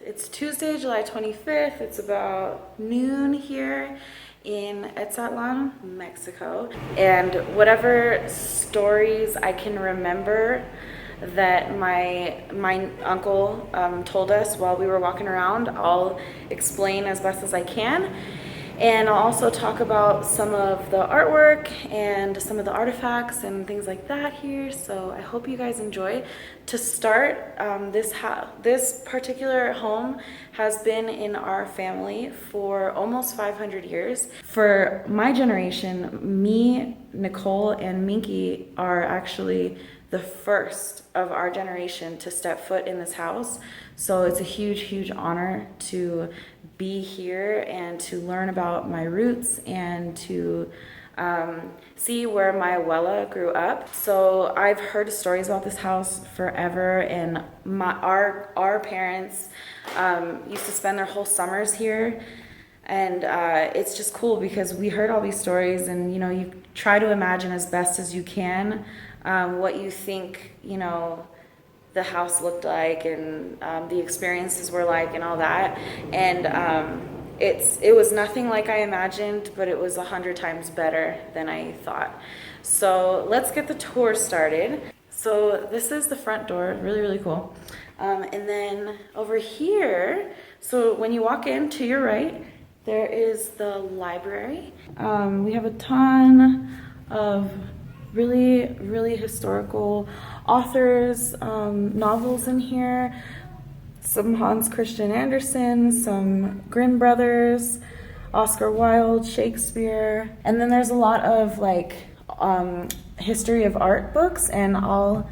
It's Tuesday, July 25th. It's about noon here in Etzatlán, Mexico. And whatever stories I can remember that my uncle told us while we were walking around, I'll explain as best as I can. And I'll also talk about some of the artwork and some of the artifacts and things like that here. So I hope you guys enjoy. To start, this particular home has been in our family for almost 500 years. For my generation, me, Nicole, and Minky are actually the first of our generation to step foot in this house. So it's a huge, huge honor to be here and to learn about my roots and to see where my abuela grew up. So I've heard stories about this house forever, and our parents used to spend their whole summers here. And it's just cool because we heard all these stories, and you try to imagine as best as you can what you think the house looked like and the experiences were like and all that. And it was nothing like I imagined, but it was 100 times better than I thought. So let's get the tour started. So this is the front door, really, really cool. And then over here, so when you walk in to your right, there is the library. We have a ton of really, really historical authors, novels in here, some Hans Christian Andersen, some Grimm brothers, Oscar Wilde, Shakespeare, and then there's a lot of history of art books, and I'll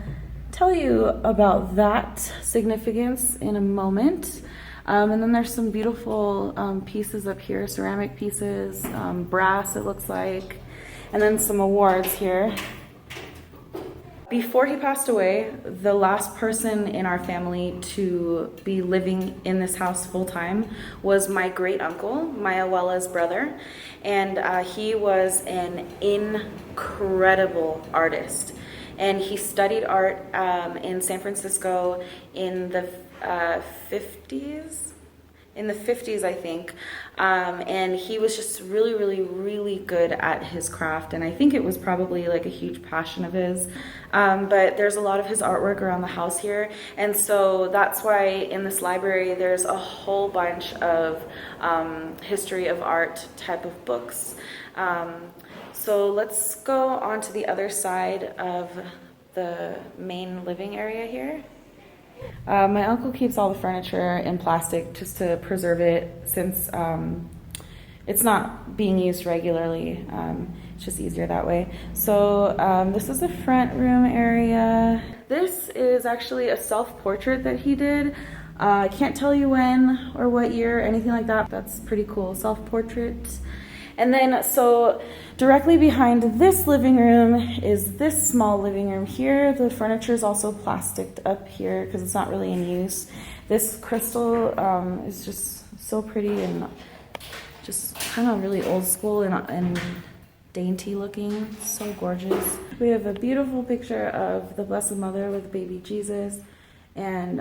tell you about that significance in a moment. And then there's some beautiful pieces up here, ceramic pieces, brass it looks like, and then some awards here. Before he passed away, the last person in our family to be living in this house full time was my great uncle, my abuela's brother, and he was an incredible artist. And he studied art in San Francisco in the 50s. In the 50s, I think. And he was just really, really, really good at his craft. And I think it was probably like a huge passion of his. But there's a lot of his artwork around the house here. And so that's why in this library, there's a whole bunch of history of art type of books. So let's go on to the other side of the main living area here. My uncle keeps all the furniture in plastic just to preserve it, since it's not being used regularly. It's just easier that way. So this is the front room area. This is actually a self-portrait that he did. I can't tell you when or what year, anything like that. That's pretty cool, self-portrait. And then, so directly behind this living room is this small living room here. The furniture is also plasticed up here because it's not really in use. This crystal is just so pretty and just kind of really old school and dainty looking. So gorgeous. We have a beautiful picture of the Blessed Mother with baby Jesus, and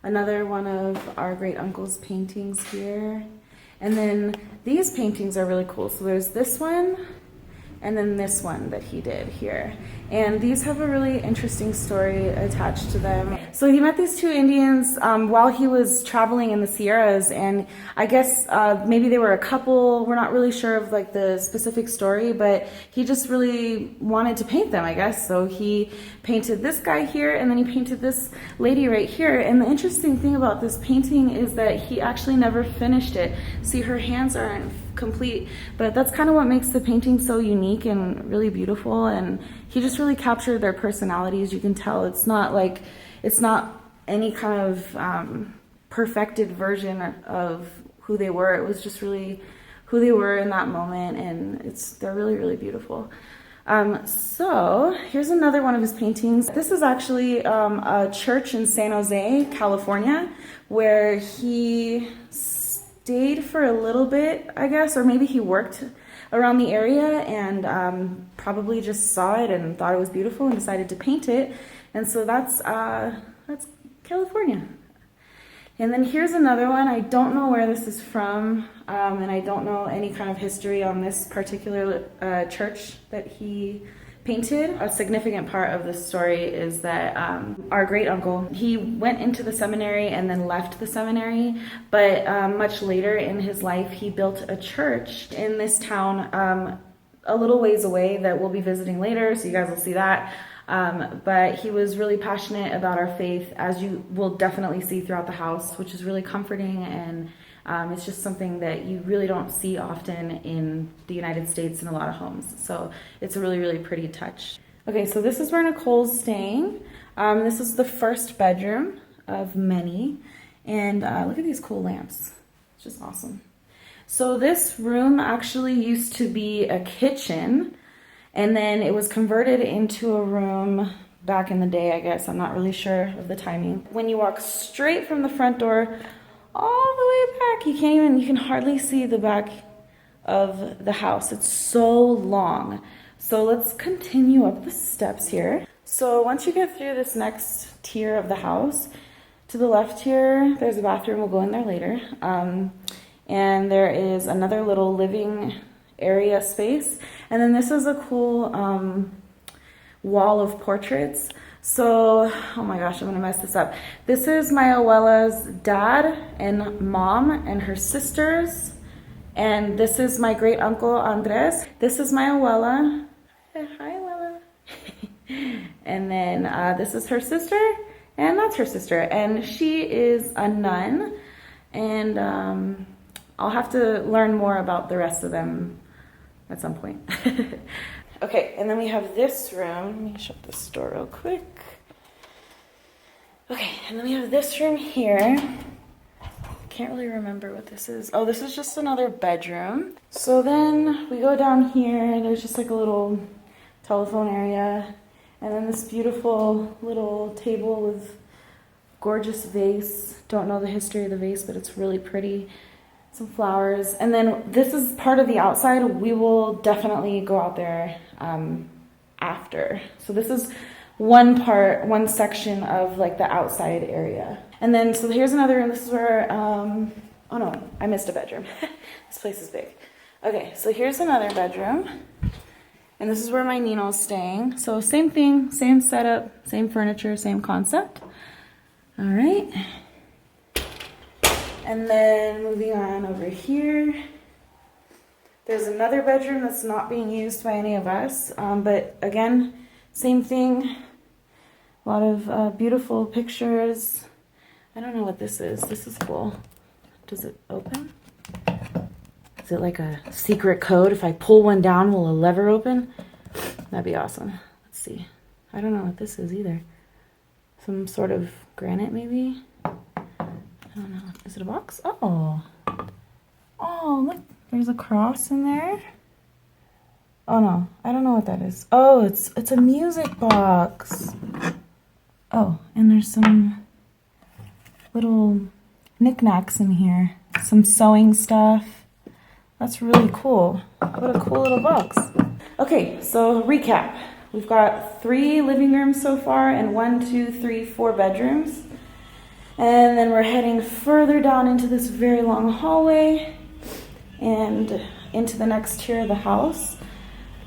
another one of our great uncle's paintings here. And then these paintings are really cool. So there's this one, and then this one that he did here. And these have a really interesting story attached to them. So he met these two Indians while he was traveling in the Sierras, and I guess maybe they were a couple. We're not really sure of the specific story, but he just really wanted to paint them, I guess. So he painted this guy here, and then he painted this lady right here. And the interesting thing about this painting is that he actually never finished it. See, her hands aren't complete, but that's kind of what makes the painting so unique and really beautiful. And he just really captured their personalities. You can tell it's not any kind of perfected version of who they were. It was just really who they were in that moment, and they're really, really beautiful. So here's another one of his paintings. This is actually a church in San Jose, California, where he stayed for a little bit, I guess, or maybe he worked around the area and probably just saw it and thought it was beautiful and decided to paint it. And so that's California. And then here's another one. I don't know where this is from, and I don't know any kind of history on this particular church that he painted. A significant part of this story is that our great uncle, he went into the seminary and then left the seminary, but much later in his life, he built a church in this town a little ways away that we'll be visiting later, so you guys will see that. But he was really passionate about our faith, as you will definitely see throughout the house, which is really comforting, and it's just something that you really don't see often in the United States in a lot of homes. So it's a really, really pretty touch. Okay, so this is where Nicole's staying. This is the first bedroom of many, and look at these cool lamps. It's just awesome. So this room actually used to be a kitchen, and then it was converted into a room back in the day, I guess. I'm not really sure of the timing. When you walk straight from the front door all the way back, you can hardly see the back of the house. It's so long. So let's continue up the steps here. So once you get through this next tier of the house, to the left here, there's a bathroom. We'll go in there later. And there is another little living area space. And then this is a cool wall of portraits. So, oh my gosh, I'm gonna mess this up. This is my abuela's dad and mom and her sisters. And this is my great uncle Andres. This is my abuela. Hi, abuela. And then this is her sister, and that's her sister. And she is a nun. And I'll have to learn more about the rest of them at some point. Okay, and then we have this room. Let me shut this door real quick. Okay, and then we have this room here. Can't really remember what this is. Oh, this is just another bedroom. So then we go down here. There's just like a little telephone area. And then this beautiful little table with gorgeous vase. Don't know the history of the vase, but it's really pretty. Some flowers. And then this is part of the outside. We will definitely go out there after. So this is one section of like the outside area. And then, so here's another room. This is where, oh no, I missed a bedroom. This place is big. Okay, so here's another bedroom. And this is where my Nino's staying. So same thing, same setup, same furniture, same concept. All right. And then moving on over here, there's another bedroom that's not being used by any of us. But again, same thing. A lot of beautiful pictures. I don't know what this is. This is cool. Does it open? Is it like a secret code? If I pull one down, will a lever open? That'd be awesome. Let's see. I don't know what this is either. Some sort of granite maybe? I don't know. Is it a box? Oh. Oh, look. There's a cross in there. Oh, no. I don't know what that is. Oh, it's a music box. Oh, and there's some little knickknacks in here. Some sewing stuff. That's really cool. What a cool little box. Okay, so recap. We've got 3 living rooms so far and 4 bedrooms. And then we're heading further down into this very long hallway and into the next tier of the house.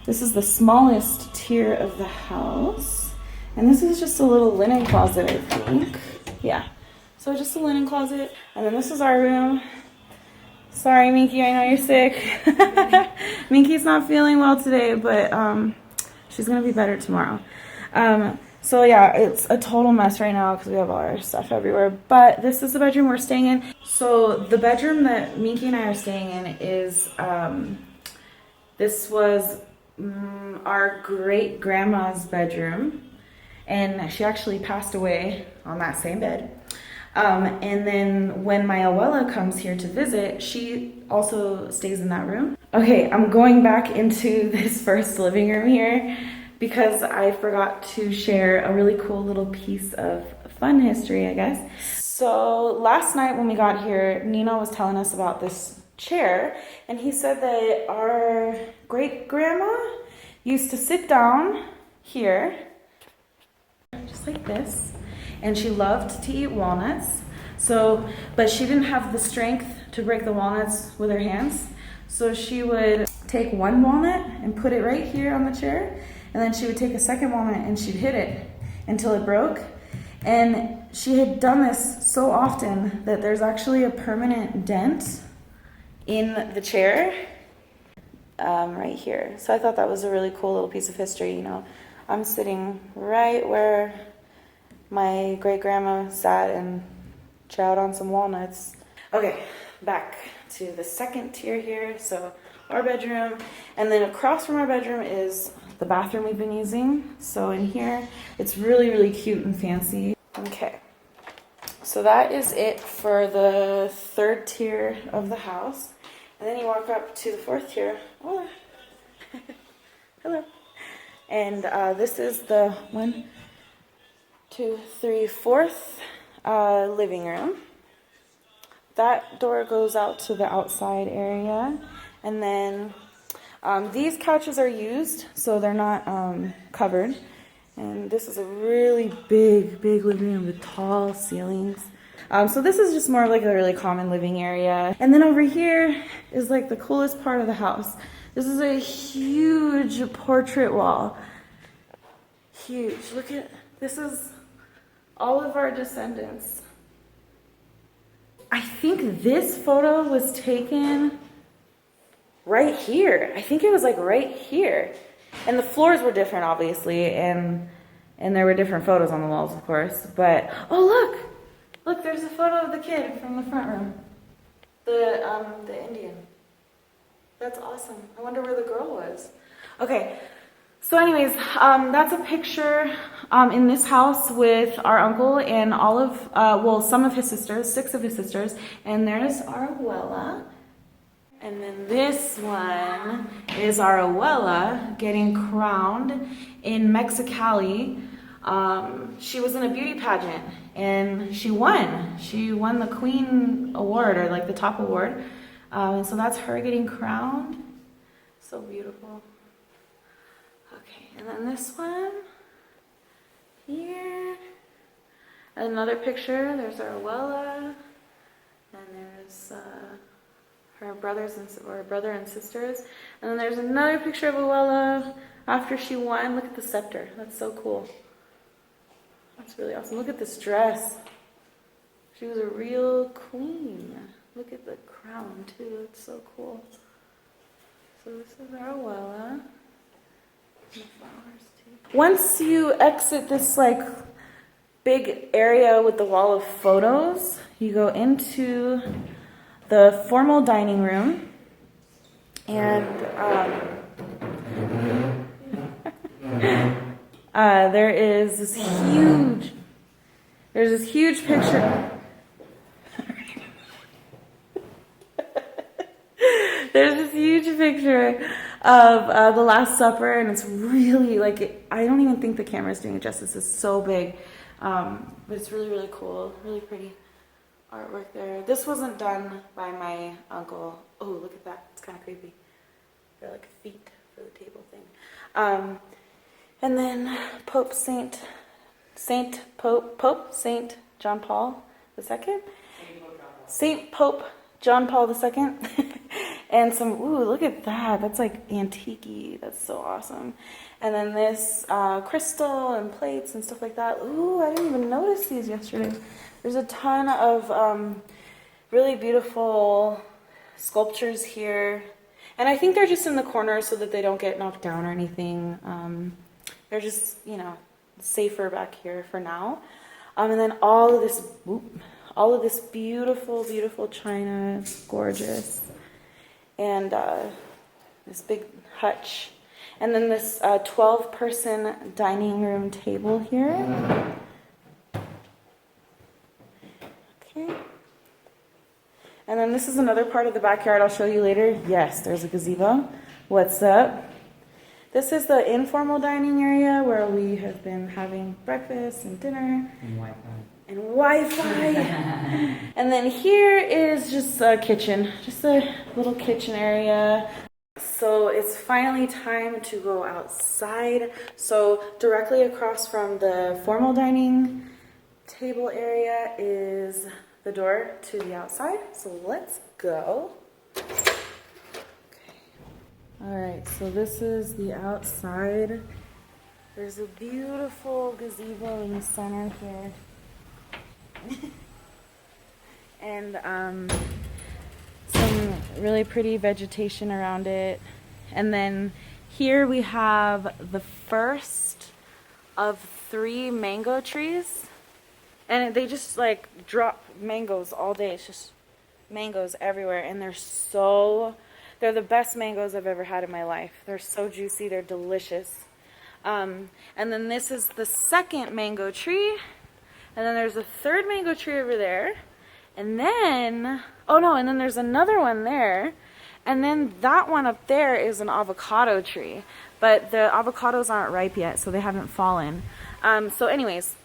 This is the smallest tier of the house. And this is just a little linen closet, I think. Yeah. So just a linen closet. And then this is our room. Sorry, Minky, I know you're sick. Minky's not feeling well today, but she's going to be better tomorrow. So yeah, it's a total mess right now because we have all our stuff everywhere. But this is the bedroom we're staying in. So the bedroom that Minky and I are staying in is, this was our great-grandma's bedroom. And she actually passed away on that same bed. And then when my abuela comes here to visit, she also stays in that room. Okay, I'm going back into this first living room here because I forgot to share a really cool little piece of fun history, I guess. So last night when we got here, Nino was telling us about this chair, and he said that our great-grandma used to sit down here, just like this, and she loved to eat walnuts. So, but she didn't have the strength to break the walnuts with her hands. So she would take one walnut and put it right here on the chair. And then she would take a second walnut and she'd hit it until it broke. And she had done this so often that there's actually a permanent dent in the chair right here. So I thought that was a really cool little piece of history. You know, I'm sitting right where my great grandma sat and chowed on some walnuts. Okay, back to the second tier here. So our bedroom, and then across from our bedroom is the bathroom we've been using. So in here, it's really, really cute and fancy. Okay, so that is it for the third tier of the house. And then you walk up to the fourth tier. Oh, hello. And this is the 1, 2, 3, fourth living room. That door goes out to the outside area. And then these couches are used, so they're not covered. And this is a really big living room with tall ceilings. So this is just more of like a really common living area. And then over here is like the coolest part of the house. This is a huge portrait wall. Huge. Look at, this is all of our descendants. I think this photo was taken right here. I think it was like right here. And the floors were different, obviously, and there were different photos on the walls, of course. But, oh look! Look, there's a photo of the kid from the front room. The Indian. That's awesome. I wonder where the girl was. Okay, so anyways, that's a picture in this house with our uncle and all of, well, some of his sisters, 6 of his sisters. And there's our abuela. And then this one is our abuela getting crowned in Mexicali. She was in a beauty pageant and she won. She won the Queen Award, or like the top award. And so that's her getting crowned. So beautiful. Okay, and then this one here. Another picture. There's our abuela. And there's her brothers or brother and sisters. And then there's another picture of abuela after she won. Look at the scepter. That's so cool. That's really awesome. Look at this dress. She was a real queen. Look at the crown too. It's so cool. So this is our abuela. And the flowers too. Once you exit this like big area with the wall of photos, you go into the formal dining room, and there is this huge, there's this huge picture. There's this huge picture of the Last Supper, and it's really like, I don't even think the camera is doing it justice. It's so big, but it's really, really cool, really pretty artwork there. This wasn't done by my uncle. Oh, look at that. It's kind of creepy. They're like feet for the table thing. And then Pope Saint John Paul II. Saint Pope John Paul II. And some, ooh, look at that. That's like antique-y. That's so awesome. And then this crystal and plates and stuff like that. Ooh, I didn't even notice these yesterday. There's a ton of really beautiful sculptures here. And I think they're just in the corners so that they don't get knocked down or anything. They're just, you know, safer back here for now. And then all of this beautiful, beautiful china. It's gorgeous. And this big hutch. And then this 12-person dining room table here. Okay. And then this is another part of the backyard I'll show you later. Yes, there's a gazebo. What's up? This is the informal dining area where we have been having breakfast and dinner. And Wi-Fi. And then here is just a kitchen. Just a little kitchen area. So it's finally time to go outside. So directly across from the formal dining table area is the door to the outside. So let's go. Okay. All right, so this is the outside. There's a beautiful gazebo in the center here. And some really pretty vegetation around it. And then here we have the first of 3 mango trees. And they just like drop mangoes all day. It's just mangoes everywhere. And they're the best mangoes I've ever had in my life. They're so juicy, they're delicious. And then this is the second mango tree. And then there's a third mango tree over there. And then, oh no, and then there's another one there. And then that one up there is an avocado tree. But the avocados aren't ripe yet, so they haven't fallen. So anyways,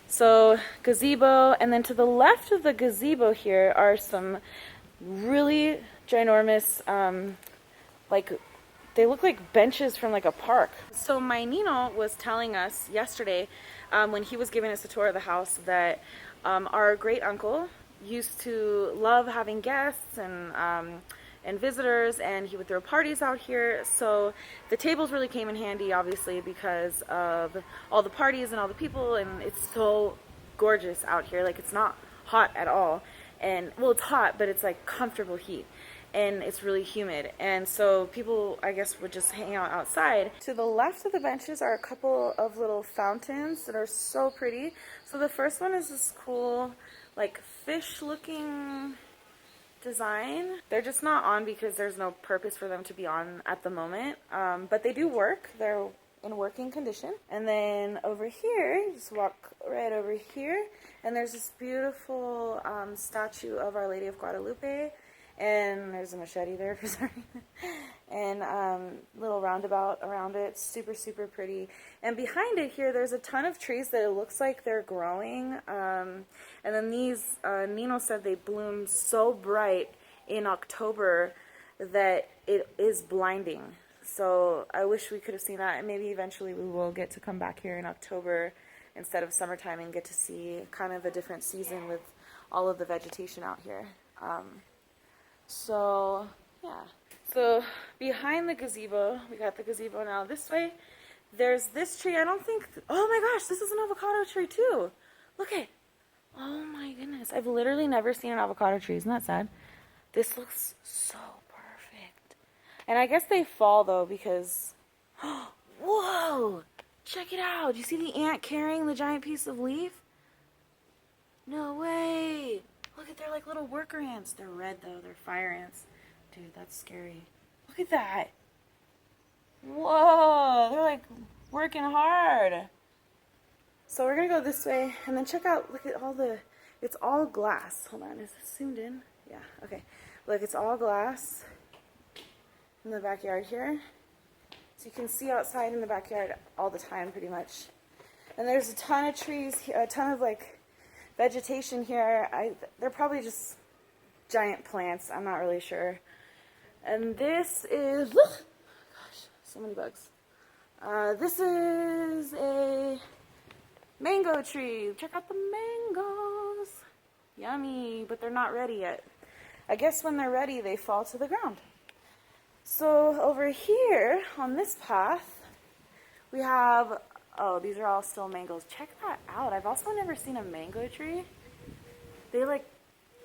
so gazebo. And then to the left of the gazebo here are some really ginormous, like, they look like benches from like a park. So my Nino was telling us yesterday, when he was giving us a tour of the house, that our great uncle used to love having guests and visitors, and he would throw parties out here. So the tables really came in handy, obviously, because of all the parties and all the people, and it's so gorgeous out here. Like, it's not hot at all, and well, it's hot, but it's like comfortable heat. And it's really humid, and so people, I guess, would just hang out outside. To the left of the benches are a couple of little fountains that are so pretty. So the first one is this cool, like, fish-looking design. They're just not on because there's no purpose for them to be on at the moment, but they do work. They're in working condition. And then over here, you just walk right over here, and there's this beautiful statue of Our Lady of Guadalupe. And there's a machete there for some reason. And little roundabout around it. Super, super pretty. And behind it here, there's a ton of trees that it looks like they're growing. And then these, Nino said they bloom so bright in October that it is blinding. So I wish we could have seen that. And maybe eventually we will get to come back here in October instead of summertime and get to see kind of a different season with all of the vegetation out here. So, yeah. So, behind the gazebo, we got the gazebo now this way. There's this tree, I don't think, oh my gosh, this is an avocado tree too. Look at, oh my goodness. I've literally never seen an avocado tree. Isn't that sad? This looks so perfect. And I guess they fall though because, whoa, check it out. Do you see the ant carrying the giant piece of leaf? No way. Look at, they're like little worker ants. They're red though, they're fire ants. Dude, that's scary. Look at that. Whoa, they're like working hard. So we're gonna go this way and then check out, look at all the, it's all glass. Hold on, is it zoomed in? Yeah, okay. Look, it's all glass in the backyard here. So you can see outside in the backyard all the time pretty much. And there's a ton of trees, a ton of like vegetation here. They're probably just giant plants. I'm not really sure. And this is, gosh, so many bugs. This is a mango tree. Check out the mangoes. Yummy, but they're not ready yet. I guess when they're ready, they fall to the ground. So over here on this path, we have, oh, these are all still mangoes. Check that out. I've also never seen a mango tree. They like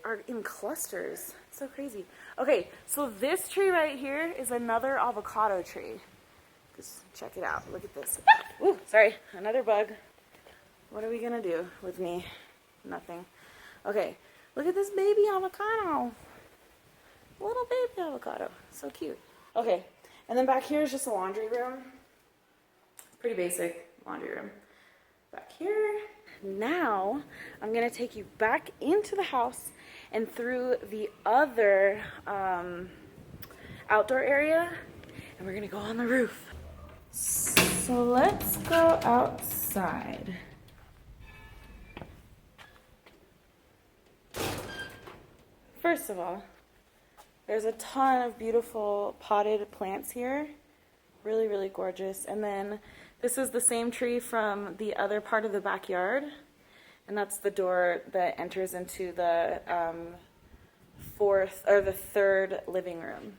are in clusters. So crazy. Okay, so this tree right here is another avocado tree. Just check it out. Look at this. Ooh, sorry, another bug. What are we gonna do with me? Nothing. Okay, look at this baby avocado. Little baby avocado. So cute. Okay, and then back here is just a laundry room. Pretty basic laundry room. Back here. Now, I'm going to take you back into the house and through the other outdoor area, and we're going to go on the roof. So let's go outside. First of all, there's a ton of beautiful potted plants here. Really, really gorgeous. And then this is the same tree from the other part of the backyard. And that's the door that enters into the the third living room.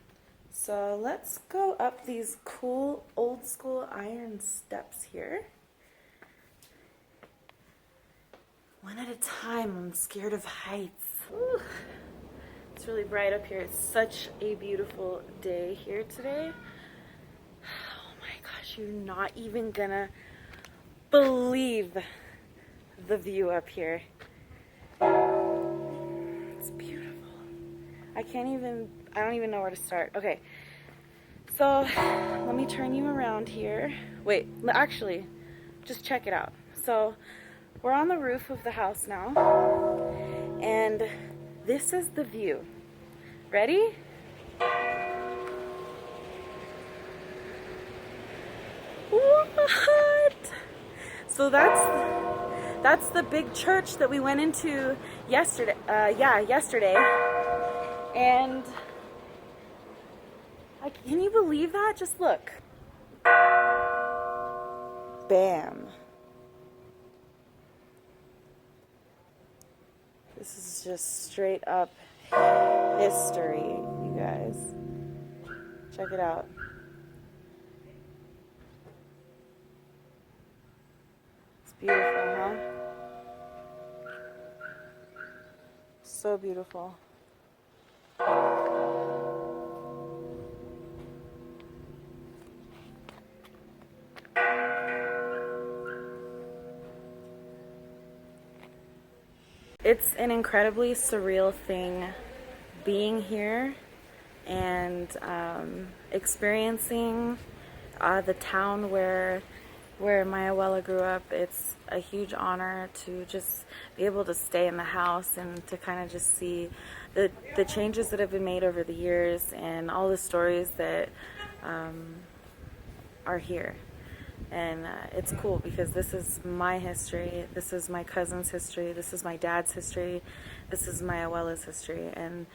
So let's go up these cool old school iron steps here. One at a time, I'm scared of heights. Ooh, it's really bright up here. It's such a beautiful day here today. Oh my gosh, you're not even gonna believe the view up here. It's beautiful. I don't even know where to start. Okay, so let me turn you around here. Wait, actually, just check it out. So we're on the roof of the house now, and this is the view. Ready? What? So that's the big church that we went into yesterday. Yesterday. And can you believe that? Just look. Bam. This is just straight up history, you guys. Check it out. It's beautiful, huh? So beautiful. It's an incredibly surreal thing being here and experiencing the town where my abuela grew up. It's a huge honor to just be able to stay in the house and to kind of just see the changes that have been made over the years and all the stories that are here. And it's cool because this is my history, this is my cousin's history, this is my dad's history, this is my abuela's history, and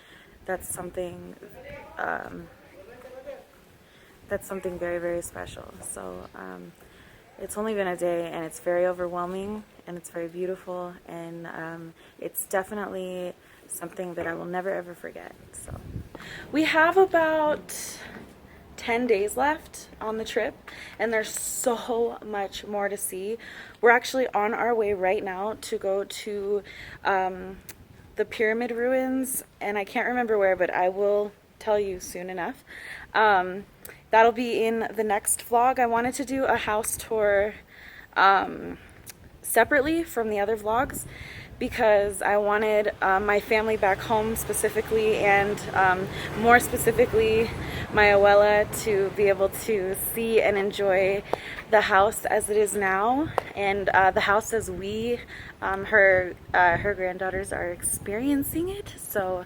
that's something very, very special. So it's only been a day, and it's very overwhelming, and it's very beautiful, and it's definitely something that I will never ever forget. So we have about 10 days left on the trip, and there's so much more to see. We're actually on our way right now to go to the pyramid ruins, and I can't remember where, but I will tell you soon enough. That'll be in the next vlog. I wanted to do a house tour separately from the other vlogs because I wanted my family back home specifically, and more specifically my abuela, to be able to see and enjoy the house as it is now, and the house as her granddaughters are experiencing it. So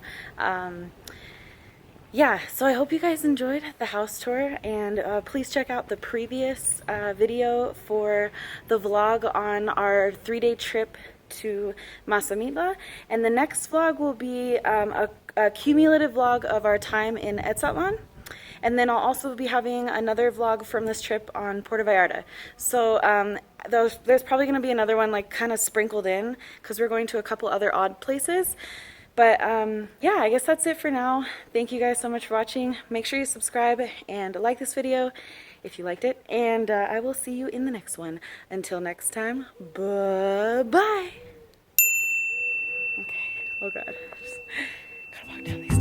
yeah, so I hope you guys enjoyed the house tour, and please check out the previous video for the vlog on our 3-day trip to Masamitla, and the next vlog will be a cumulative vlog of our time in Etzatlan, and then I'll also be having another vlog from this trip on Puerto Vallarta. So there's probably going to be another one like kind of sprinkled in because we're going to a couple other odd places. But yeah, I guess that's it for now. Thank you guys so much for watching. Make sure you subscribe and like this video if you liked it. And I will see you in the next one. Until next time, bye-bye. Okay. Oh, God. Just gotta walk down these